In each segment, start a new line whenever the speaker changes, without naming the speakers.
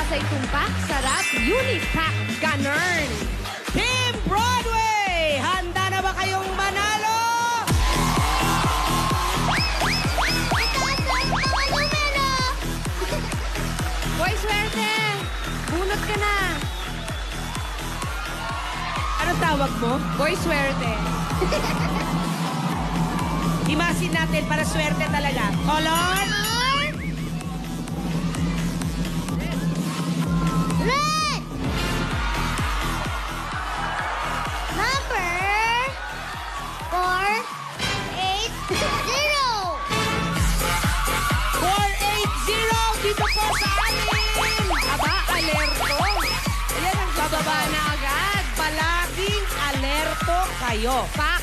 sa itumpak, sarap, Unipack Ganern.
Team Broadway! Handa na ba kayong manalo?
Boy, swerte! Bunot ka na!
Anong tawag mo?
Boy, swerte!
Himasin natin para swerte talaga. Color?
Red! Number 480.
480 dito po sa amin!
Aba, alerto! Ayan, ang bababa na agad.
Palaging alerto kayo.
Pak!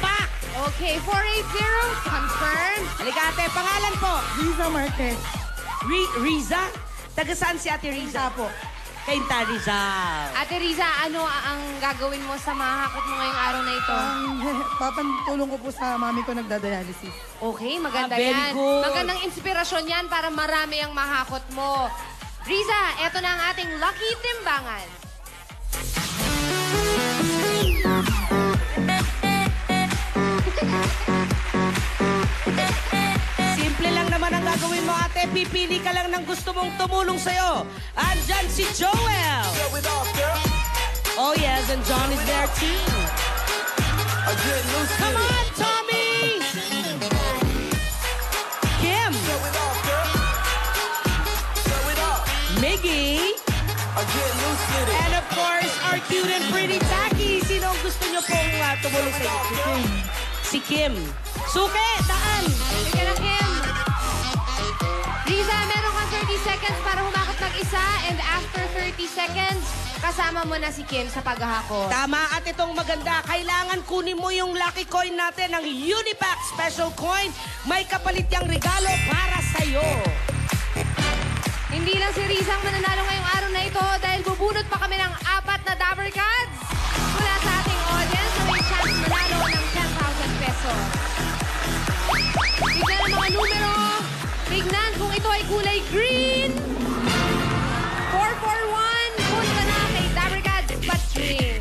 Okay, 480, confirm.
Halika ate, pangalan po?
Riza Marquez.
Riza? Taga saan si Ate Riza po? Kainta Rizal.
Ate Riza, ano ang gagawin mo sa mahakot mo ngayong araw na ito?
Papantulong ko po sa mami ko nagdadialysis.
Okay, maganda
very
yan.
good.
Magandang inspirasyon yan para marami ang mahakot mo. Riza, eto na ang ating lucky timbangan.
Simple lang naman ang gagawin mo, ate. Pipili ka lang ng gusto mong tumulong sa'yo. Andyan si Joel. Oh, yes, and John is there too. Come on, Tommy! Kim. Miggy. And of course, our cute and pretty Taki. Sino ang gusto nyo pong tumulong sa inyo? Si Kim. Suke, daan!
Sige na, Kim. Riza, meron ka 30 seconds para humakot mag-isa. And after 30 seconds, kasama mo na si Kim sa paghahakot.
Tama, at itong maganda, kailangan kunin mo yung lucky coin natin, ang Unipack Special Coin. May kapalit yang regalo para sa'yo.
Hindi lang si Riza ang mananalo ngayong araw na ito dahil bubunot pa kami ng 4 na Dabber Cards mula sa ating audience na may chance manalo ng 10,000 pesos. Tignan ang mga numero. Tignan kung ito ay kulay green. 441. Punta na kay Dabber Cards Patring.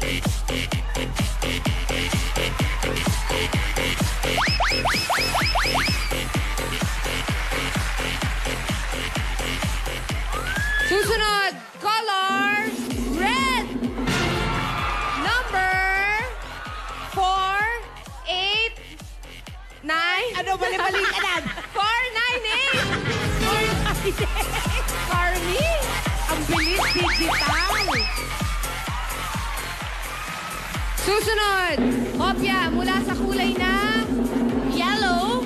Susunod, color red. Number 489.
Ano, mali-mali ka lang?
498. Carmi,
Ang bilis, digital.
susunod, kopya mula sa kulay na yellow.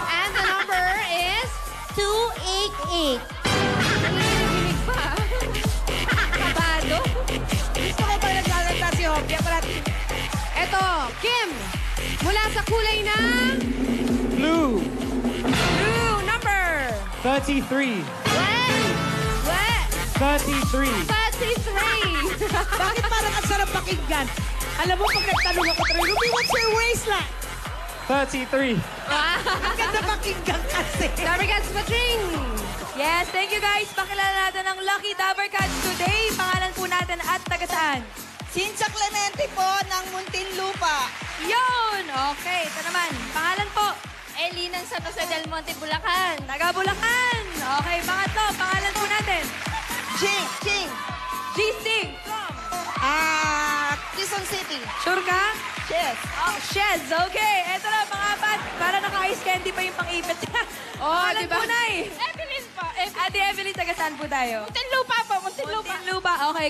And the number is
288.
nanginginig pa. Kabado.
Gusto ko pa naglalanta si Hopia.
Eto, Kim, mula sa kulay na
Blue,
blue, number
33,
what?
33,
33.
Bakit parang ang sarap pakinggan? Alam mo, pag nagtanong ako, Ruby, what's your waistline?
33.
Ang ganda pakinggan kasi.
Dabber Cards Patring.
Yes, thank you guys. Pakilala natin ang Lucky Dabber Cards today. Pangalan po natin at taga saan?
Sincha Clemente po ng Muntinlupa.
Yun! Okay, ito naman. Pangalan po?
Ellie ng San Jose del Monte, Bulacan.
Taga Bulacan. Okay, pangatlo. Pangalan po natin?
Ching.
G-Sting.
Quezon City.
Sure ka?
Yes.
Oh, Shez. Okay, ito na, pangapat. Para naka-ice candy pa yung pang-ipit. Pangalan
diba?
po, Nay.
Evelyn po.
Ate Evelyn, taga saan po tayo?
Muntinlupa po, Muntinlupa.
Muntinlupa. Okay,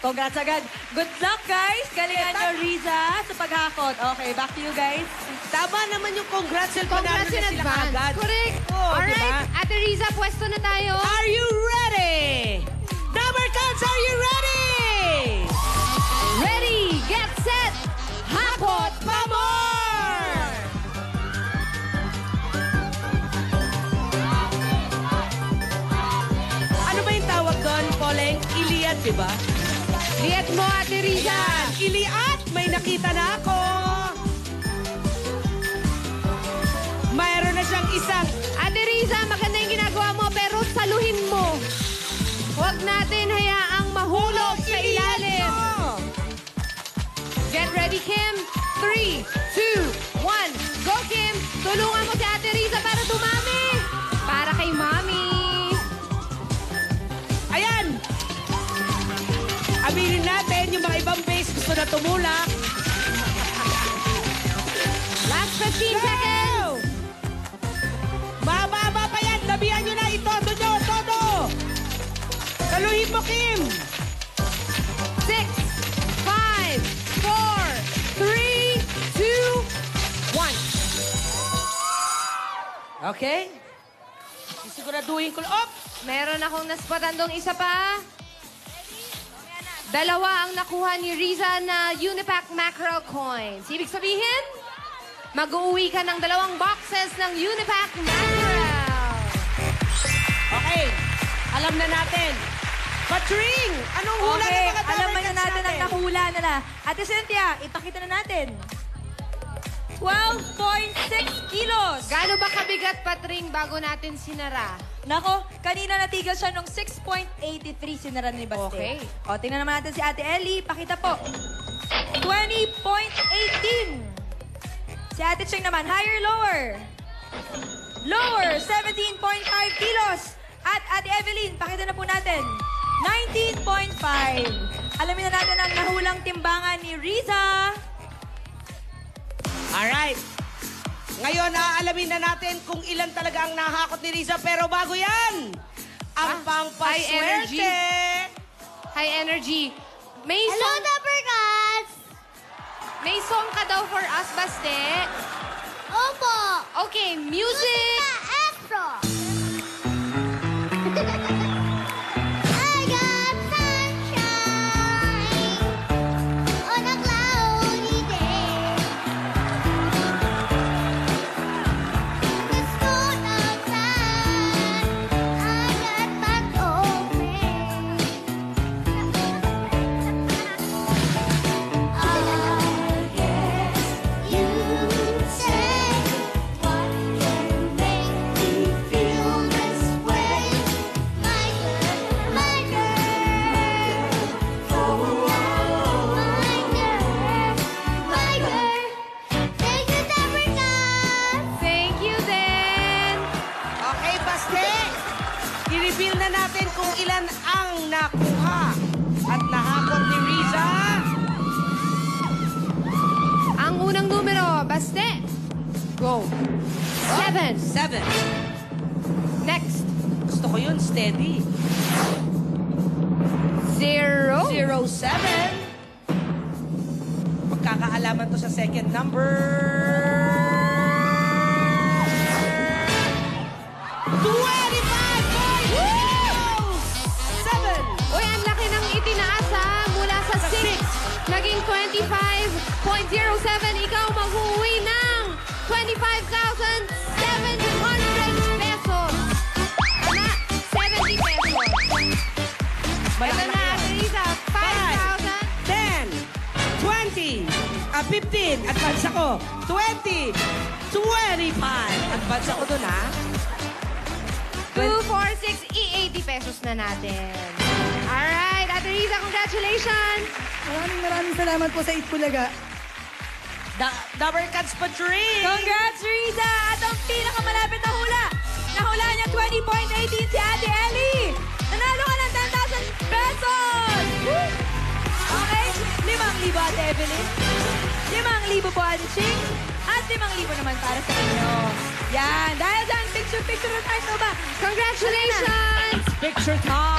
congrats agad. Good luck, guys. Galingan nyo, Riza, sa paghakot. Okay, back to you, guys.
Tama naman yung congrats.
Congrats in advance. Correct.
Oh,
Alright,
diba?
Ate Riza, pwesto na tayo.
Are you ready? Dabber Cards, are you ready?
Ready, get set, hakot pa more!
Ano ba yung tawag doon, Poleng? Iliad, di ba?
Liat mo, Ate Riza.
Yan, Iliad! May nakita na ako! Mayroon na siyang isang...
Ate Riza, maganda yung ginagawa mo, pero saluhin mo. Huwag natin hayaang mahulog sa ilalim. Get ready, Kim. 3, 2, 1. Go, Kim. Tulungan mo si Ate Riza para dumami. Para kay Mami.
Ayan! Aminin natin, yung mga ibang base gusto na tumulak.
Last 15 seconds.
Mababa pa yan! Labihan nyo na! Itodo nyo! Todo! Saluhin mo, Kim!
6, 5, 4, 3, 2, 1.
Okay? Siguraduhin ko. Op!
Meron akong naspatan dong isa pa. Dalawa ang nakuha ni Riza na Unipack Mackerel Coins. Ibig sabihin, mag-uwi ka ng 2 boxes ng Unipack Mackerel.
Okay. Alam na natin. Patring! Anong hula
Okay,
ng mga
alam
Dabarkads
na natin ang nahula nila. Ate Cynthia, ipakita na natin. 12.6 kilos.
Gaano ba kabigat, Patring, bago natin sinara?
Nako, kanina natigil siya nung 6.83 sinara ni Baste.
Okay.
O, tingnan naman natin si Ate Ellie. Pakita po. 20.18. Si Ate Cheng naman, higher, lower? Lower, 17.5 kilos. At Ate Evelyn, pakita na po natin. 19.5. Alamin na natin ang nahulang timbangan ni Riza.
Alright. Ngayon, aalamin na natin kung ilan talaga ang nahakot ni Riza. Pero bago yan, ang
high energy.
pangpaswerte.
High energy. May
Hello,
song,
Dabarkads!
may song ka daw for us, Baste.
Opo!
Okay, music.
Extra! I got sunshine on a cloudy day. It's cold outside. I got my cold I guess you say what can make me feel this way. My girl, my girl. Oh, my girl, my girl. Thank you, Dabarkads.
Thank you, then.
Okay, Baste. I-reveal na natin kung ilan ang nakuha at nahakot ni Riza.
Ang unang numero, Baste. Go. 7.
7.
Next.
Gusto ko yun, steady.
0.
07. Magkakaalaman to sa second number. 25.7.
Uy, ang laki ng itinaas ha. Mula sa
Sa
6,
six.
naging 25.07. Ikaw mag-uwi ng 25,700 pesos. Tama, 70 pesos. Ito na, Ate Riza, 5,000.
10, 20, 15, advance ako. 20, 25. Advance ako dun, ha?
246, i-80 pesos na natin. Alright, Ate Riza, congratulations!
Maraming salamat po sa Itbulaga.
Dabarkads Patring!
Congrats, Riza! At ang pinakamalapit na hula. Nahula niya 20.18 si Ate Ellie. Nanalo ka ng 10,000 pesos! Woo! Okay, 5,000 Ate Evelyn. 5,000 po Ate Ching. At 5,000 naman para sa inyo. Yan, dahil dyan, picture na tayo ba?
Congratulations!
Picture time!